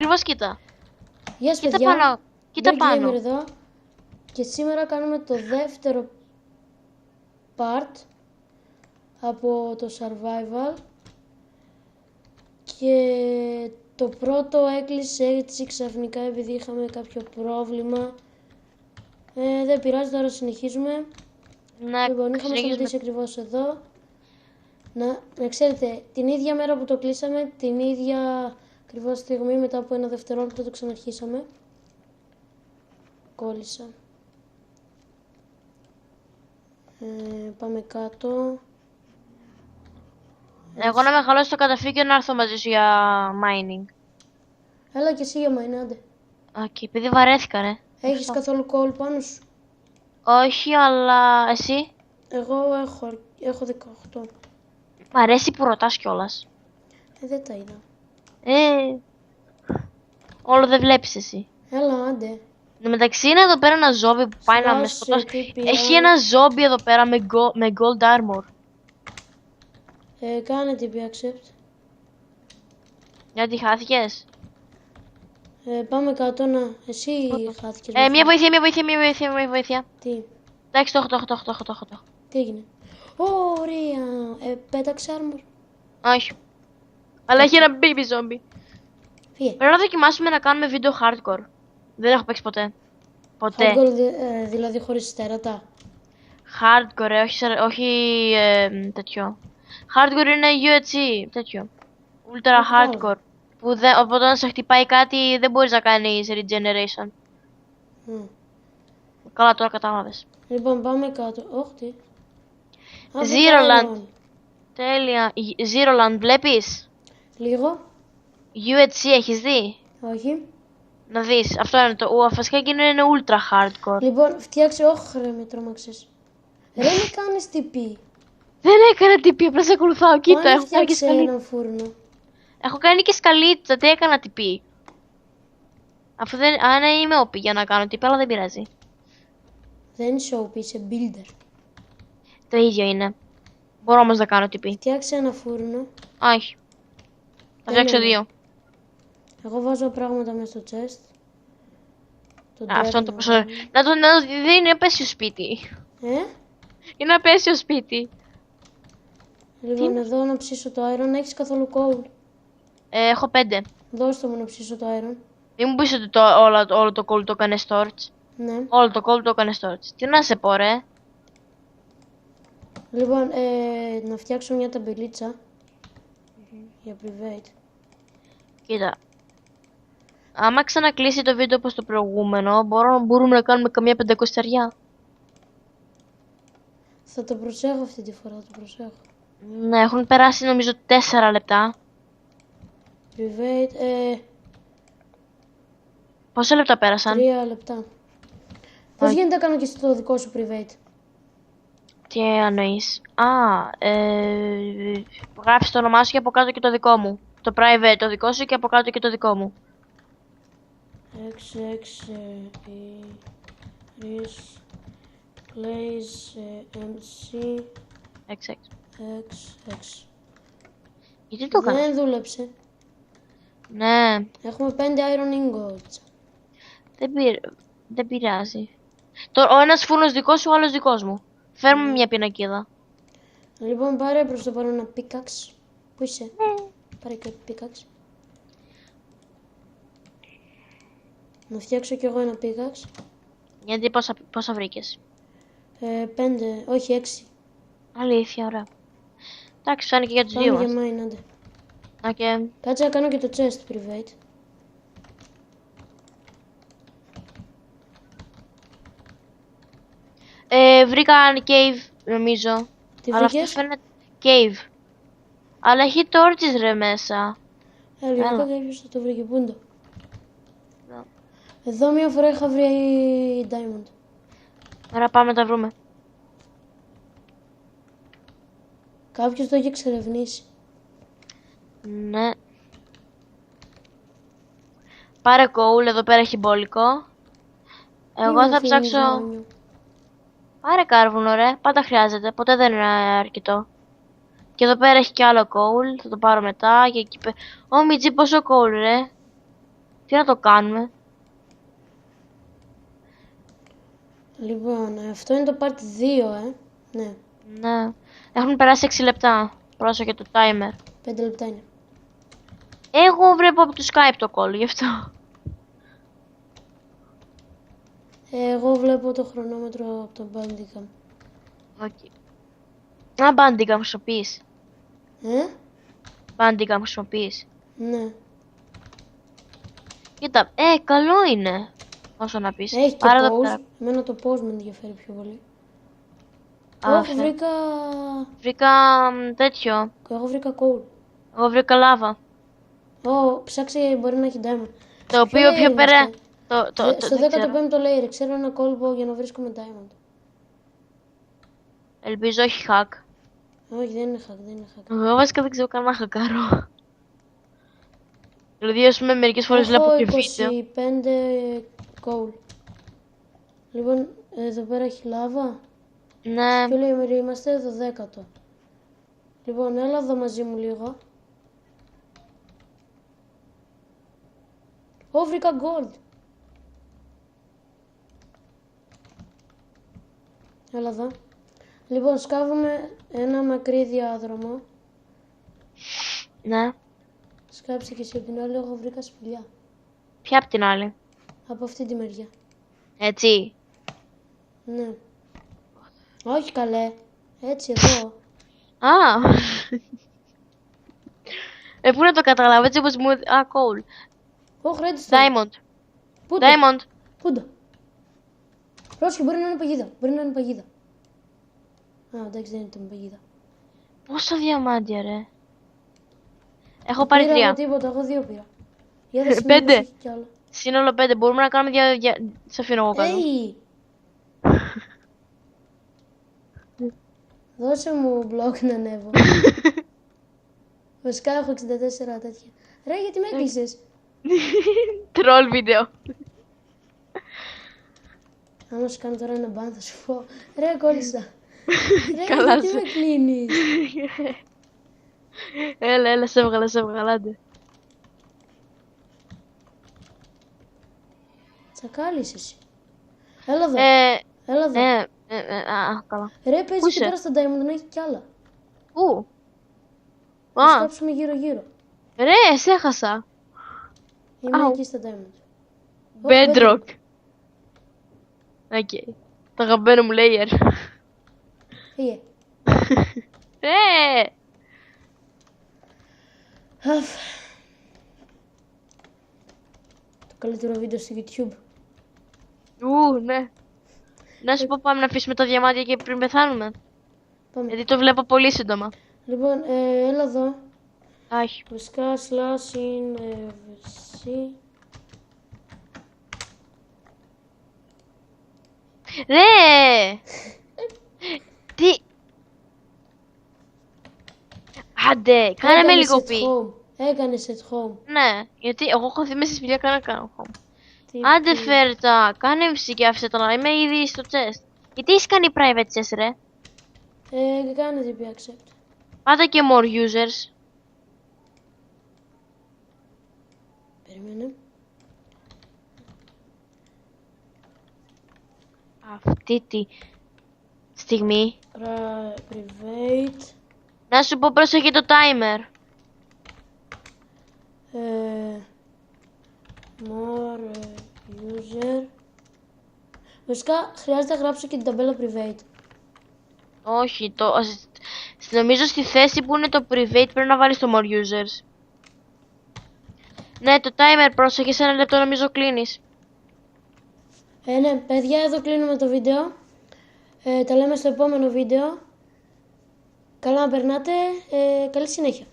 ακριβώς κοίτα. Γεια σας Κοίτα παιδιά, πάνω. Κοίτα Big πάνω. Gamer εδώ και σήμερα κάνουμε το δεύτερο part από το Survival και το πρώτο έκλεισε έτσι ξαφνικά επειδή είχαμε κάποιο πρόβλημα. Δεν πειράζει, τώρα συνεχίζουμε. Να Λοιπόν, είχαμε συνεχίσουμε. σταματήσει ακριβώς εδώ. Να ξέρετε, την ίδια μέρα που το κλείσαμε, την ίδια ακριβώς στιγμή μετά από ένα δευτερόλεπτο το ξαναρχίσαμε. Κόλλησα. Πάμε κάτω. Εγώ να μεγαλώσω το καταφύγιο να έρθω μαζί σου για mining. Έλα και εσύ για μαϊνάντε. Οκ, επειδή βαρέθηκα, ρε. Έχεις καθόλου κόλ πάνω σου? Όχι, αλλά εσύ. Εγώ έχω 18. Μ' αρέσει που ρωτάς κιόλας. Δεν τα είδα. Όλο δεν βλέπεις εσύ. Έλα, άντε. Εν τω μεταξύ είναι εδώ πέρα ένα ζόμπι που πάει να με Σπάσε, σκοτώσει. TPI. Έχει ένα ζόμπι εδώ πέρα με gold armor. Κάνε TP accept. Γιατί χάθηκες. Πάμε κάτω να. Εσύ χάθηκες. Μια βοήθεια. Τι, Εντάξει, το έχω. τι έγινε? Ωραία. Πέταξε armor. Όχι. Αλλά έχει ένα baby zombie. Φύγε. Πρέπει να δοκιμάσουμε να κάνουμε βίντεο hardcore. Δεν έχω παίξει ποτέ. Ποτέ. Hardcore, δηλαδή χωρίς τέρατα. Hardcore, όχι τέτοιο. Hardcore είναι UFC, τέτοιο. Ultra hardcore. Που οπότε όταν σε χτυπάει κάτι δεν μπορείς να κάνεις regeneration. Καλά, τώρα κατάλαβες. Λοιπόν, πάμε κάτω. Όχι, τι. Zeroland. Τέλεια. Zeroland βλέπεις. Λίγο. UFC έχεις δει. Όχι. Να δεις. Αυτό είναι το. Βασικά εκείνο είναι ultra hardcore. Λοιπόν, φτιάξε. Όχι, ρε, με τρόμαξες. Ρε, με κάνεις TP. Δεν έκανα TP, απλά σε ακολουθάω. Κοίτα, Πάνε έχω κάνει και φτιάξε σκαλίτσα. έναν φούρνο. Έχω κάνει και σκαλίτσα, τι έκανα TP. Αφού δεν. Αν είμαι OP για να κάνω TP, αλλά δεν πειράζει. Δεν είσαι OP, είσαι builder. Το ίδιο είναι. Μπορώ όμως να κάνω TP. Φτιάξε ένα φούρνο. Όχι. Θα φτιάξω δύο. Εγώ βάζω πράγματα μέσα στο chest. Αυτό είναι το πόσο. Δεν είναι απέσιο σπίτι. Είναι απέσιο σπίτι. Λοιπόν, εδώ να ψήσω το iron. Έχεις καθόλου coal? Έχω 5. Δώστε μου να ψήσω το iron. Μην μου πεις ότι όλο το coal το έκανε storage. Ναι. Όλο το coal το έκανε storage. Τι να σε πω, ρε. Λοιπόν, να φτιάξω μια ταμπελίτσα. Για private. Κοίτα. Άμα ξανακλείσει το βίντεο όπως το προηγούμενο, μπορούμε να κάνουμε καμία 500. Θα το προσέχω αυτή τη φορά, το προσέχω. Ναι, έχουν περάσει νομίζω 4 λεπτά. Private, Πόσα λεπτά πέρασαν? 3 λεπτά. Πώς γίνεται να κάνω και στο δικό σου private? Τι εννοείς? Γράψεις το όνομά σου και από κάτω και το δικό μου. Το private το δικό σου και από κάτω και το δικό μου. XX Ris Plays MC XX. XX. Γιατί το έκανα? Δεν δούλεψε. Ναι, Έχουμε 5 iron ingots. δεν πειράζει. Ο ένας φούρνος δικός σου, ο άλλος δικός μου. Φέρουμε μια πινακίδα. Λοιπόν, πάρε προς το παρόν ένα pickaxe. Πού είσαι? Πάρε και pickaxe. Να φτιάξω κι εγώ ένα pickaxe. Γιατί πόσα βρήκες? 5, όχι 6. Αλήθεια, ωραία. Εντάξει, φάνηκε για τους Πάμε δύο για μας. mine, άντε. Okay. Κάτσε να κάνω και το chest private. Βρήκα cave, νομίζω. Τι Αλλά αυτό βρήκες? φαίνεται cave. Αλλά έχει torches ρε μέσα. Λογικά κάποιος θα το βρήκε. Πού είναι το? Ναι. Εδώ μία φορά είχα βρει diamond. Άρα πάμε να τα βρούμε. Κάποιος το έχει εξερευνήσει. Ναι. Πάρε coal, εδώ πέρα έχει μπόλικο. Εγώ Είναι θα αφήνει ψάξω... ζώνιο. Πάρε κάρβουνο ρε, πάντα χρειάζεται, ποτέ δεν είναι αρκετό. Και εδώ πέρα έχει κι άλλο coal, θα το πάρω μετά και εκεί πέρα... Ω Μιτζή, πόσο coal ρε? Τι να το κάνουμε? Λοιπόν, αυτό είναι το part 2, Ναι, Ναι. Έχουν περάσει 6 λεπτά. Πρόσεχε το timer. 5 λεπτά είναι. Εγώ βλέπω από το Skype το call, γι' αυτό. Εγώ βλέπω το χρονόμετρο από το Bandicam. Okay. Α, Bandicam χρησιμοποιείς. Bandicam χρησιμοποιείς. Ναι. Κοίτα, καλό είναι. Όσο να πεις. Έχει και Παρά pause. Εμένα το pause με ενδιαφέρει πιο πολύ. Αχ, Εγώ βρήκα... βρήκα τέτοιο. Εγώ βρήκα coal. Εγώ βρήκα λάβα. Ψάξε, μπορεί να έχει diamond. Το οποίο πιο πέρα. Στο δεν ξέρω. 15ο layer, ξέρω ένα κόλπο για να βρίσκουμε diamond. Ελπίζω όχι hack. Όχι, δεν είναι hack, δεν είναι hack. Εγώ βασικά δεν ξέρω καν να χακάρω. Δηλαδή, ας πούμε, μερικές φορές βλέπω και βίντεο. Έχω 25 coal. Λοιπόν, εδώ πέρα έχει λάβα. Ναι. Και λέει, είμαστε το 10ο. Λοιπόν, έλα εδώ μαζί μου λίγο. Βρήκα gold. Έλα εδώ. Λοιπόν, σκάβουμε ένα μακρύ διάδρομο. Ναι. Σκάψε και εσύ από την άλλη, εγώ βρήκα σπηλιά. Ποια απ' την άλλη? Από αυτή τη μεριά. Έτσι. Ναι. Όχι καλέ. Έτσι εδώ. Α. Πού να το καταλάβω, έτσι όπως μου... Α, coal. Redstone. Diamond. Πού Diamond. Πούντα. Πρόσεχε, μπορεί να είναι παγίδα. Μπορεί να είναι παγίδα. Α, εντάξει, δεν είναι παγίδα. Πόσα διαμάντια, ρε. Έχω πάρει Πήρα 3. εγώ τίποτα, εγώ 2 πήρα. Για δες, 5. μήπως έχει κι άλλο. Σύνολο 5. Μπορούμε να κάνουμε Σε αφήνω εγώ κάτω. Hey! Δώσε μου μπλοκ να ανέβω. Βασικά έχω 64 τέτοια. Ρε, γιατί με έκλεισες? Τρόλ βίντεο. Άμα σου κάνω τώρα ένα μπαν θα σου πω. Ρε, κόλλησα. Ρε, Καλά γιατί με κλείνεις? Έλα, σε έβγαλα, άντε. Τσακάλεις εσύ. Έλα εδώ. Έλα εδώ. Καλά. Ρε, παίζει και τώρα στα Diamond να έχει κι άλλα. Πού? Θα σκάψουμε γύρω-γύρω. Ρε, σε έχασα. Είμαι εκεί στα Diamond. Bedrock. Οκ. Το αγαπημένο μου layer. Φύγε. Ρε! Το καλύτερο βίντεο στο YouTube. Ναι. Να σου πω, πάμε να αφήσουμε τα διαμάντια και πριν πεθάνουμε. Πάμε. Γιατί το βλέπω πολύ σύντομα. Λοιπόν, έλα εδώ. Άχι. Βασικά, slash είναι VC. Ρε! Τι... Άντε, κάνε με λίγο πει. Έκανες at home. Ναι, γιατί εγώ έχω δει μέσα στη σπηλιά κανένα κάνω home. Τι Άντε φέρτα, κάνε φυσική αυτή τώρα, είμαι ήδη στο chest. Γιατί έχεις κάνει private chest, ρε? Κάνε TP accept. Πάτα και more users. Περίμενε. Αυτή τη στιγμή. Private. Να σου πω, πρόσεχε το timer. More user. Βασικά χρειάζεται να γράψω και την ταμπέλα private. Όχι, νομίζω στη θέση που είναι το private πρέπει να βάλεις το more users. Ναι, το timer, πρόσεχε, σε 1 λεπτό νομίζω κλείνεις. Ναι, παιδιά, εδώ κλείνουμε το βίντεο. Τα λέμε στο επόμενο βίντεο. Καλά να περνάτε. Καλή συνέχεια.